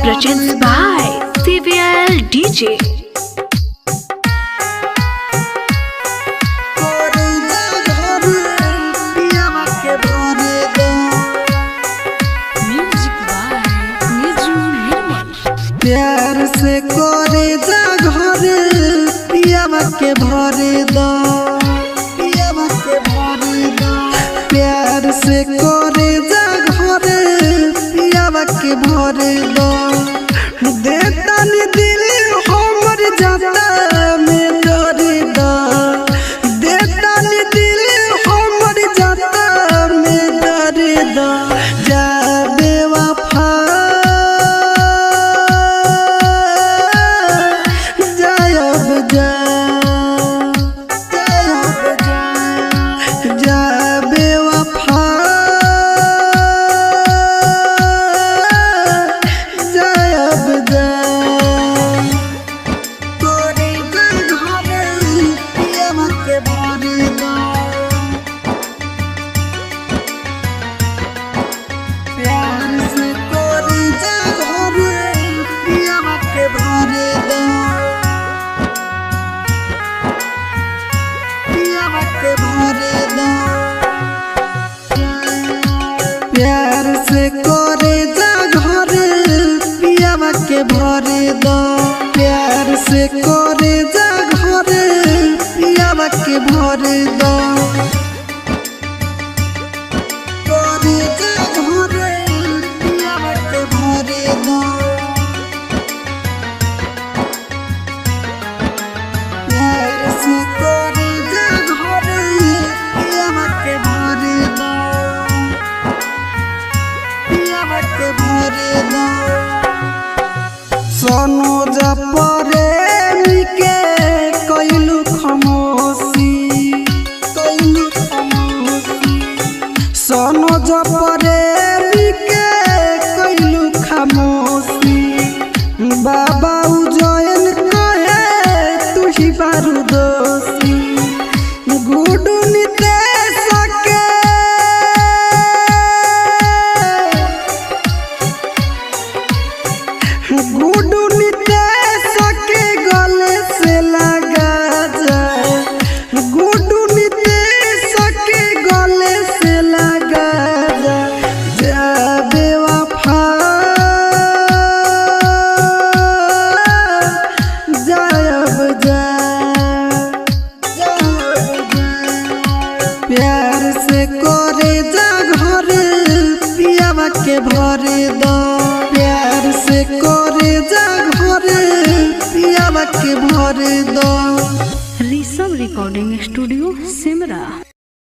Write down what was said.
presents by CVL DJ. प्यार से करे जा घरे पियावा के भरे दो, पियावा के भरे दो। प्यार से करे जा घरे पियावा के भरे दो। देता नी दिल हमर जाता में डरे दो। देता नी दिल हमर जाता में डरे दो। जा बेवफा प्यार से करे जा घरे पियावा के भरे दो। प्यार से करे जा घरे पियावा के भरे दो। करे जा घरे पियावा के भरे दो। प्यार से करे जा घरे पियावा के भरे दो। सोनो जपरे मिके कइलु खमोसी, कइलु खमोसी। सोनो जपरे मिके कइलु खमोसी। बाबा उजयन कहे तू ही बारू दोषी। गुडू नितेश के गुडू नितेश के गले से लगा जाए। गुडू नितेश के गले से लगा जाए। जा बेवफा जायब जा, प्यार से करे जा घरे पियावा के भरे दो। प्यार से करे जा घरे पियावा के भरे दो। Rishabh recording studio Simra.